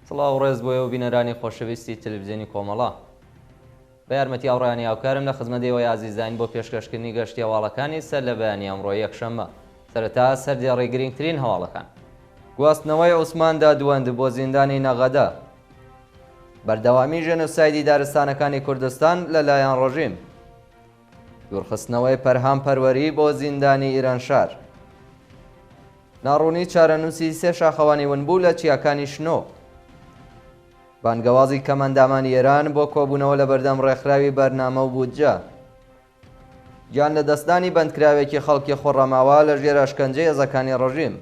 سڵاو ڕێز بۆیە و بینەرانی خۆشەویستی تەلەڤیزیۆنی کۆمەڵە. بە یارمەتی ئاوڕێیانی هاوکارم لە خزمەتەوەی ئازیزانی بۆ پێشکەشکردنی گەشتی هەواڵەکانی سەر لە بەیانی ئەمڕۆ یەکشەممە. سەرەتا سەردی ڕێگرنگترین هەواڵەکان. گواستنەوەی عوسمان دادوەند بۆ زیندانی نەغەدە. بەردەوامی ژێنۆسایدی دارستانەکانی کوردستان لەلایەن ڕۆژیم. دوورخستنەوەی پەرهام پەروەری بۆ زیندانی ئیرانشار. ناڕوونی چارەنووسی سێ شاخەوانی ونبوو لە چیاکانی شنۆ. بانگەوازی کەمەندامانی ئێران بۆ کۆبوونەوە لە بەردەم ڕێکخراوی بەرنامە و بودجە. گیان لە دەستدانی بەندکراوێکی خەڵکی خۆڕەماوە لە ژێر ئەشکەنجەی هێزەکانی ڕۆژیم.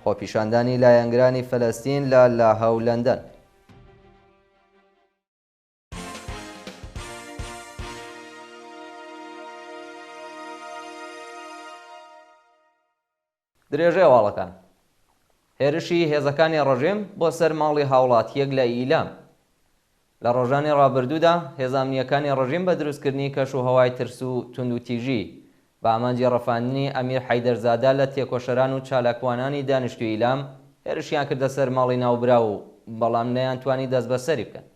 خۆپیشاندانی لایەنگرانی فەلەستین لە لاهە و لەندەن. درێژەی هەواڵەکان. هێرشی هێزەکانی ڕۆژیم بۆ سەر ماڵی هاوڵاتیەک لە ئیلام. لە ڕۆژانی ڕابردوودا هێزانیەکانی ڕۆژیم بە دروستکردنی کەش و هەوای ترس و تند و تیژی بە ئامانجی ڕەفاندنی ئەمیر حەیدەرزادە لە تێکۆشەران و چالاکوانانی دانیشتووی ئیلام هێرشیان کردە سەر ماڵی ناوبرا و بەڵام نەیانتوانی دەست بەسەری بکەن.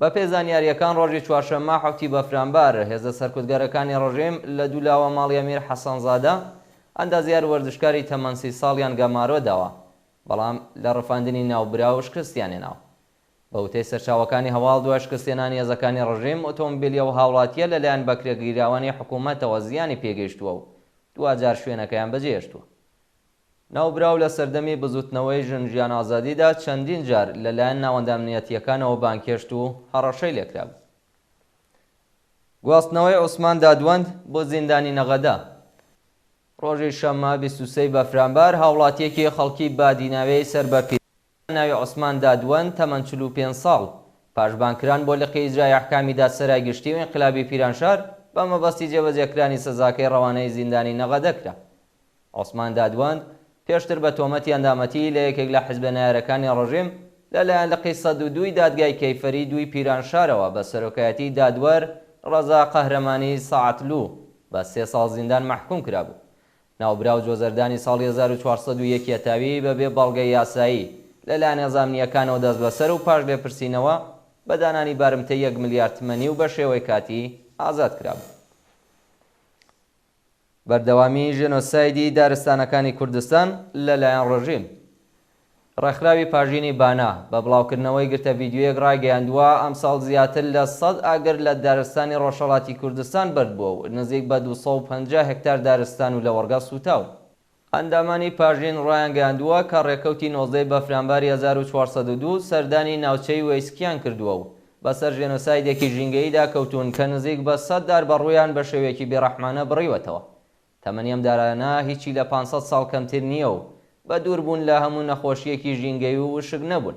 بە پێ زانیاریەکان ڕۆژی چوارشەممە حوتی بەفرامبار هێزە سەرکوتگەرەکانی ڕۆژیم لە دوولاوە ماڵی ئەمیر حەسەنزادە ئەندازیار وەردشکاری تەمەن 30 ساڵیان گەمارۆ داوە، بەڵام لە ڕەفاندنی ناوبرا و شکستیان هێناوە. بە وتەی سەرچاوەکانی هەواڵ دوای شکستێنانی هێزەکانی ڕژیم ئۆتۆمبیلیە و هاوڵاتیە لەلایەن بەکرێگیراوانی حکوومەتەوە زیانی پێگەیشتووە و دوجار شوێنەکەیان بەجێهێشتووە. ناوبرا و لە سەردەمی بزوتنەوەی ژنجیان ئازادیدا چەندین جار لەلایەن ناوەندامنیەتیەکانەوە بانکێشت و هەڕەشەی لێکرا بوو. گواستنەوەی عوسمان دادوەند بۆ زیندانی نەغەدە. ڕۆژی شەممە 23 بەفرامبار هاوڵاتیەکی خەڵکی بادیناوەی سەر بە ناوی عوسمان دادوەند تەمەن 45 ساڵ پاشبانکران بۆ لقی ئیجرای ئەحکامی دادسەرای گشتی و ئینقلابی پیرانشار بە مەبەستی جێبەجێکرانی سزاکەی ڕەوانەی زیندانی نەغەدە کرا. عوسمان دادوەند پێشتر بە تۆمەتی ئەندامەتی لە یەکێک لە حیزبە نایەرەکانی ڕۆژیم لەلایەن لقی 102 دادگای کەیفەری دوی پیرانشارەوە بە سەرۆکایەتی دادوەر ڕەزا قەهرەمانی سەعاتلو بە 3 ساڵ زیندان محکوم کرابوو. ناوبرا و جۆزەردانی ساڵی 1401 یەتاوی بەبێ بەڵگەی یاسایی لەلایەن هێزانیەکانەوە دەست بەسەر و پاش لێپرسینەوە بە دانانی بارمتە 1 ملیار تمەنی و بە شێوەی کاتی ئازاد کرابوو. بەردەوامی ژێنۆسایدی دارستانەکانی کوردستان لەلایەن ڕۆژیم. ڕێکخراوی پاژینی بانا بە بڵاوکردنەوەی گرتە ڤیدیۆیەک ڕاگەیاندووە ئەمساڵ زیاتر لە 100 ئاگر لە دارستانی ڕۆژهەڵاتی کوردستان بردبووە و نزیک بە 250 هەکتار دارستان و لە وەرگا سوتاو. ئەندامانی پاژین ڕایانگەاندووە کە ڕێکەوتی 19 بەفرامباری 1402 سەردانی ناوچەی وەیسکیان کردووە و بەسەر ژێنۆسایدێکی ژینگەییدا کەوتون کە نزیک بە 100 دار بەڕوویان بە شێوەیەکی بێڕەحمانە بڕیوەتەوە. تەمەنی ئەم دارانە هیچی لە 500 ساڵ کەمتر نییە و بە دووربوون لە هەموو نەخۆشیەکی ژینگەی و وشک نەبوون.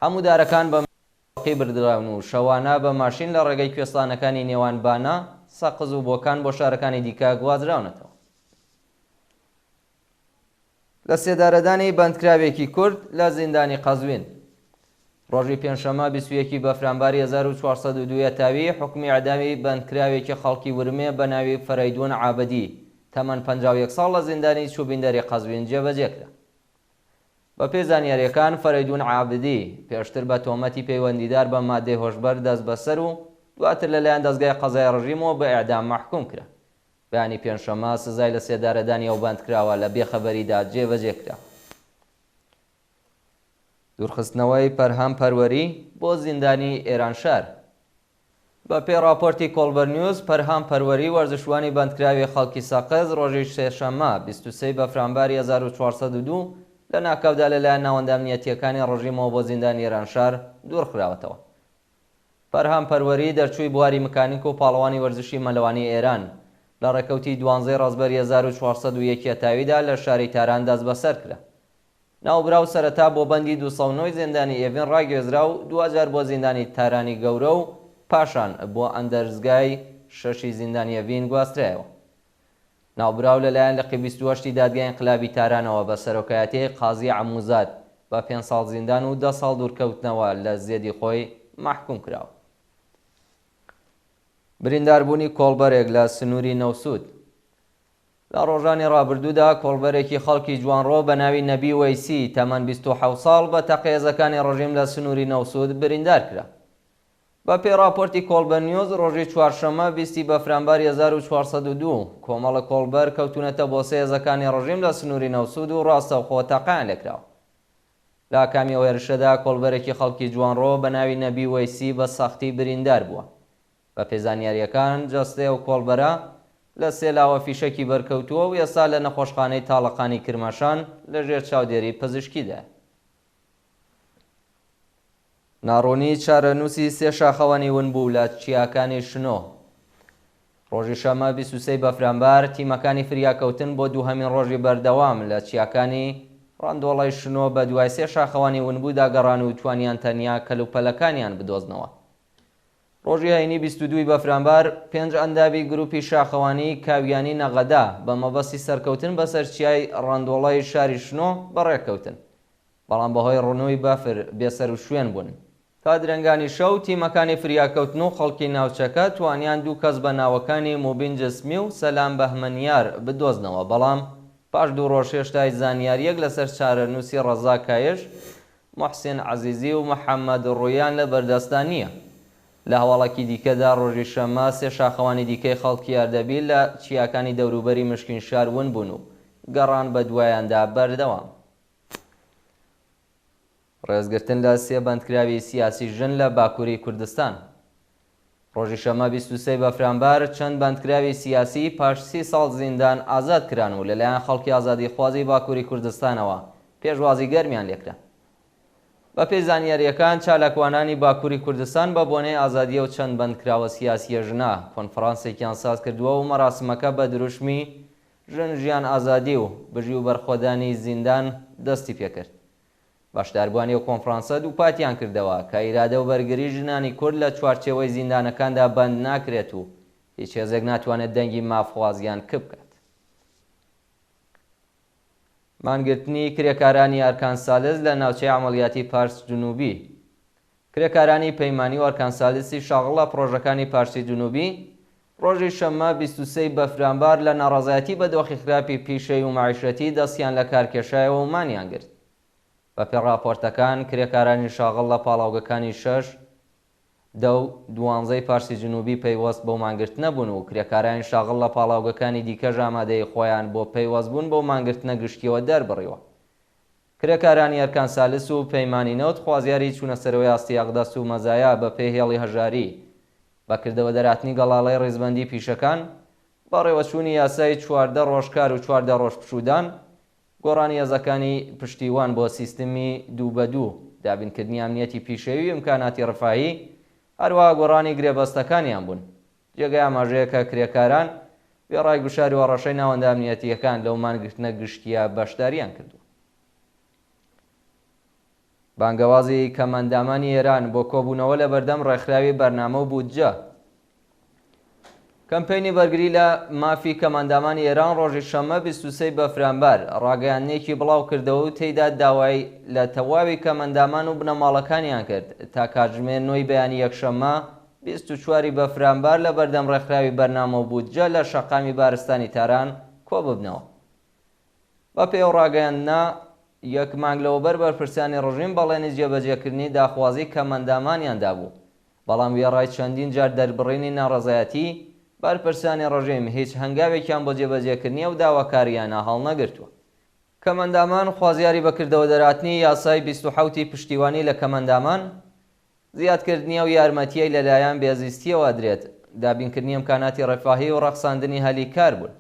هەموو دارەکان بە ماڵی بردراون و شەوانە بە ماشین لە ڕێگەی کوێستانەکانی نێوان بانە سەقز و بۆکان بۆ شارەکانی دیکە گوازراونەتەوە. لە سێدارەدانی بەندکراوێکی کورد لە زیندانی قەزوین. ڕۆژی پێنجشەممە 21 بەفرامباری 1402 یەتاوی حکمی ئەعدامی بەندکراوێکی خەڵکی ورمێ بە ناوی فەرەیدون عابەدی تەمەن 51 ساڵ لە زیندانی چوبیندەری قەزوین جێبەجێکرا. بە پێ زانیاریەکان فەرەیدون عابەدی پێشتر بە تۆمەتی پەیوەندیدار بە مادەی هۆشبەر دەست بەسەر و دواتر لەلایەن دەستگای قەزای ڕژیمەوە بە ئیعدام محکوم کرا. بەیانی پێنجشەممە سزای لە سێدارەدانی ئەو بەندکراوە لە بێخەبەریدا جێبەجێکرا. دوورخستنەوەی پەرهام پەروەری بۆ زیندانی ئێرانشار. بە پێ راپۆرتی کۆڵبەر نیوز پەرهام پەروەری وەرزشوانی بەندکراوی خەڵکی سەقز ڕۆژی سێشەممە 23 بەفرامباری 1402 لە ناکەودا لەلایەن ناوەندامنیەتیەکانی ڕژیمەوە بۆ زیندانی ئێرانشار دوورخراوەتەوە. پەرهام پەروەری دەرچووی بواری مکانیک و پاڵەوانی وەرزشی مەلەوانی ئێران لە ڕێکەوتی 12 ڕازبەری 1401 یەتاویدا لە شاری تاران دەست بەسەر کرا. ناوبرا و سەرەتا بۆ بەندی 209 زیندانی ئێڤین ڕاگوێزرا و 2000 بۆ زیندانی تارانی گەورە و پاشان بۆ ئەندەرزگای 6 زیندانی ئێڤین گواسترایەوە. ناوبراو لەلایەن لقی 28 دادگای ئینقلابی تارانەوە بە سەرۆکایەتی قازی عەموزاد بە 5 ساڵ زیندان و 10 ساڵ دوورکەوتنەوە لە زێدی خۆی محکوم کراوە. برینداربوونی کۆڵبەرێک لە سنووری نەوسود. لە ڕۆژانی ڕابردوودا کۆڵبەرێکی خەڵکی جوانڕۆ بە ناوی نەبی وەیسی تەمەن 27 ساڵ بە تەقێزەکانی ڕژیم لە سنووری نەوسود بریندار کرا. بە پێی راپۆرتی کۆڵبەر نیوز ڕۆژی چوارشەممە 20 بەفرانبار 1402 کۆمەڵە کۆڵبەر کەوتونەتە بۆ سێزەکانی ڕژیم لە سنووری نەوسود و ڕاستەوخۆ تەقیان لێکراوە. لە کامی وێرشەدا کۆڵبەرێکی خەڵکی جوانڕۆ بە ناوی نەبی وەیسی بە سەختی بریندار بووە. بە پێزانیاریەکان جەستێ و کۆڵبەرە لە سێلاوە فیشەکی بەرکەوتووە و ئێستا لە نەخۆشخانەی تاڵەقانی کرماشان لەژێر چاودێری پزیشکیدا. ناڕۆنی چارەنووسی سێ شاخەوانی ون بوو لە چیاکانی شنۆ. ڕۆژی شەمە 23 بەفرانبار تیمەکانی فریاکەوتن بۆ دووهەمین ڕۆژی بەردەوام لە چیاکانی ڕاندۆڵی شنۆ بە دوای سێ شاخەوانی ونبوودا گەڕان و توانیان تەنیا کەلوپەلەکانیان بدۆزنەوە. ڕۆژی هەینی 22 بەفرانبار 5 ئەنداوی گروپی شاخەوانی کاویانی نەغەدا بە مەبەستی سەرکەوتن بەسەر چیای ڕاندۆڵی شاری شنۆ بەڕێکەوتن، بەڵام بەهۆی ڕوونەوەی بەفر بێسەر و شوێن بوون. تا درەنگانی شەو تیمەکانی فریاکەوتن و خەڵکی ناوچەکە توانیان دوو کەس بە ناوەکانی موبین جسمی و سەلام بەهمەنیار بدۆزنەوە، بەڵام پاش دوو ڕۆژ هێشتا زانیاریەک لەسەر چارەنووسی ڕەزا کایش، محسین عەزیزی و محەممەد ڕوویان لە بەردەستان نییە. لە هەواڵێکی دیکەدا ڕۆژی شەممە سێ شاخەوانی دیکەی خەڵکی ئەردەبیل لە چیاکانی دەوروبەری مشکین شار ون بوون و گەڕان بە دوایاندا بەردەوام. ڕێزگرتن لە سێ بەندکراوی سیاسی ژن لە باکووری کوردستان. ڕۆژی شەمە 23 بەفرانبار چەند بەندکراوی سیاسی پاش 30 ساڵ زیندان ئازاد کران و لەلایەن خەڵکی ئازادی خوازی باکووری کوردستانەوە پێشوازی گەرمیان لێکرا. بە پێی زانیاریەکان چالاکوانانی باکووری کوردستان بە بۆنەی ئازادیە و چەند بەندکراوە سیاسیە ژنا کۆنفرانسێکیان ساز کردووە و مەراسمەکە بە دروشمی ژن ژیان ئازادی و بژی و بەرخۆدانی زیندان دەستی پێکرد. باشداربوانی و کۆنفرانسە دووپاتیان کردەوە کە ئیرادە و بەرگری ژنانی کورد لە چوارچێوەی زیندانەکاندا بەند ناکرێت و هیچ هێزێک ناتوانێت دەنگی مافوازیان کە بکات. مانگرتنی کرێکارانی ئەرکانسالس لە ناوچەی عەمەلیاتی پارس جنوبی. کرێکارانی پەیمانی و ئەرکانسالسی شاغڵ لە پرۆژەکانی پارسی جنوبی ڕۆژی شەممە 23 بەفرانبار لە ناڕەزایەتی بە دۆخی خراپی پیشەی و معیشەتی دەستیان لە کارکێشایەوە و مانیان گرت. بە پێی راپۆرتەکان کرێکارانی شاغڵ لە پاڵاوگەکانی 6 دە و 12 پارسی جنوبی پەیوەست بەو مانگرتنە بوون و کرێکارانی شاغڵ لە پاڵاوگەکانی دیکەش ئامادەی خۆیان بۆ پەیوەست بوون بەو مانگرتنە گشتیەوە دەربڕیوە. کرێکارانی ئەرکانسالس و پەیمانی نەوت خوازیاری چوونەسەرەوەی ئاستی ئەقدەس و مەزایە بە پێی هێڵی هەژاری بەکردەوە دەراتنی گەڵاڵەی ڕێزبەندی پیشەکان بە ڕێوەچوونی یاسای 14 ڕۆژکار و 14 ڕۆژ پشودان، گۆڕانی هێزەکانی پشتیوان بۆ سیستمی دوو بە دوو، دابینکردنی ئەمنیەتی پیشەوی و ئیمکاناتی ڕفاهی، هەروەها گۆڕانی گرێبەستەکانیان بوون. جێگەی ئاماژەیە کە کرێکاران بێ ڕایگوشاری و ڕەشەی ناوەندە ئەمنیەتیەکان لەو مانگرتنە گشتیە بەشداریان کردو. بانگەوازی کەمەندامانی ئێران بۆ کۆبوونەوە لە بەردەم ڕێکخراوی بەرنامە و بودجە. کەمپەینی بەرگری لە مافی کەمەندامانی ئێران ڕۆژی شەممە 23 بەفرانبار ڕاگەیاندنێکی بڵاو کردەوە و تێیدا داوای لە تەواوی کەمەندامان و بنەماڵەکانیان کرد تا کاتژمێر 9 بەیانی یەکشەممە 24 بەفرانبار لە بەردەم ڕێکخراوی بەرنامە و بودجە لە شەقامی بارستانی تاران کۆ ببنەوە. بە پێی ڕاگەیاندنە یەک مانگ لەوەبەر بەرپرسانی ڕژیم بەڵێنی جێبەجێکردنی داخوازی کەمەندامانیاندا بوو، بەڵام وێڕای چەندین جار دەربڕینی ناڕەزایەتی بەرپرسانی ڕژیم هیچ هەنگاوێکیان بۆ جێبەجێکردنی و داواکاریانە هەڵ نەگرتووە. کەمەندامان خوازیاری بەکردەوە دەراتنی یاسای 27 پشتیوانی لە کەمەندامان، زیادکردنی و یارمەتیەی لەلایەن بێزیستیەوە درێت، دابینکردنی ئیمکاناتی ڕێفاهی و ڕەخساندنی هەلی کار بوون.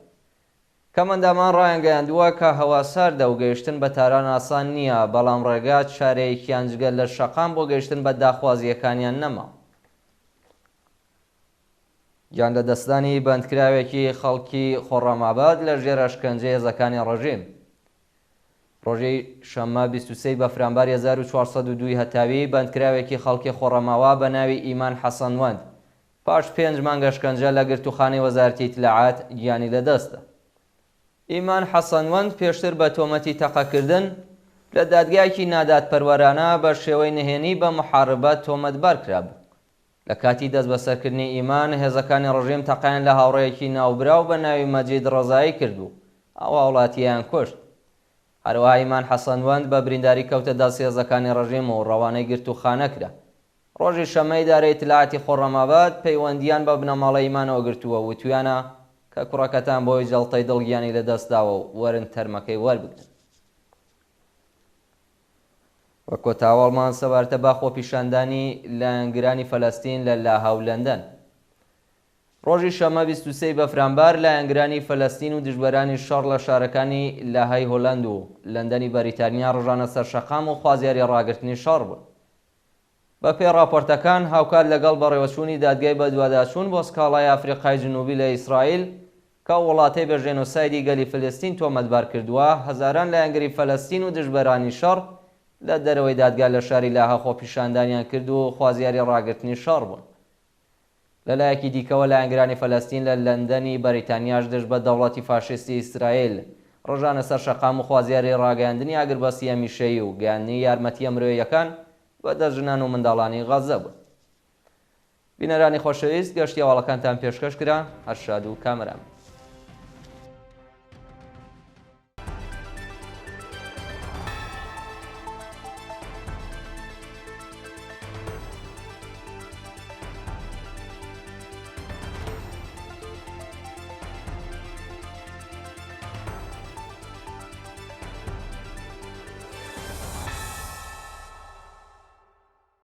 کەمەندامان ڕایانگەیاندووە کە هەوا ساردە و گەیشتن بە تاران ئاسان نییە، بەڵام ڕێگا چارەیەکیان جگەل لە شەقام بۆ گەیشتن بە داخوازیەکانیان نەما. گیان لە دەستانی بەندکراوێکی خەڵکی خۆڕەماباد لە ژێر ئەشکەنجەی هێزەکانی ڕژیم. ڕۆژەی شەممە 23 بەفرانبار 1402 هەتاوی بەندکراوێکی خەڵکی خۆڕەماوە بە ناوی ئیمان حەسەنوەند پاش 5 مانگ ئەشکەنجە لە گرتوخانەی وەزارەتی ئیتلاعات گیانی لەدەستە. ئیمان حەسەنوەند پێشتر بە تۆمەتی تەقەکردن لە دادگایەکی نادادپەروەرانە بە شێوەی نهێنی بە محاربەت تۆمەتبار کرابوو. لە کاتی دەست بەسەرکردنی ئیمان هێزەکانی ڕژیم تەقیان لە هاوڕێیەکی ناوبراو بە ناوی مەجید ڕەزایی کردو ئەو هاوڵاتیان کوشت. هەروەها ئیمان حەسەنوەند بە برینداری کەوتە دەست هێزەکانی ڕژیم و ڕەوانەی گرتوخانە کرا. ڕۆژی شەمەی ئیدارەی ئیتلاعاتی خۆڕەماباد پەیوەندیان بە بنەماڵەی ئیمانەوە گرتووە و وتویانە کە کوڕەکەتان بۆی جەڵتەی دڵگیانی لەدەستداوە و وەرن تەرمەکەی وەربگرن. وە کۆتاوەڵمان سەبارەتە با خۆپیشاندانی لایەنگرانی فەلەستین لە لاهاو لەندەن. ڕۆژی شەمە 23 بەفرامبار لایەنگرانی فەلەستین و دژبەرانی شەڕ لە شارەکانی لاهای هۆلەند و لەندەنی بەریتانیا ڕژانە سەر شەقام و خوازیاری ڕاگررتنی شەڕ بوون. بە پێی راپۆرتەکان هاوکات لەگەڵ بەڕێوەچوونی دادگای بە دوواداچوون بۆ سکاڵای ئافریقای جنوبی لە ئیسرائیل کە وڵاتەی بە ژێنۆسایدی گەلی فلستین تۆمەتبار کردووە، هەزاران لایەنگری فەلەستین و دژبەرانی شەڕ لە دەرەوەی دادگا لە شاری لاها خۆپیشاندانیان کرد و خوازیاری ڕاگررتنی شەڕ بوون. لەلایەکی دیکەوە لایەنگرانی فەلەستین لە لەندەنی بەریتانیاش دژ بە دەوڵەتی فاشیستی ئیسرائیل ڕژانە سەر شەقام و خوازیاری ڕاگەیاندنی ئاگربەسی هەمیشەیی و گەیاندنی یارمەتیە مرۆییەکان بە دەژنان و منداڵانی غەزە بوون. بینەرانی خۆشەویست، گەشتی هەواڵەکانتان پێشکەش کرا. هەر شاد و کامەران.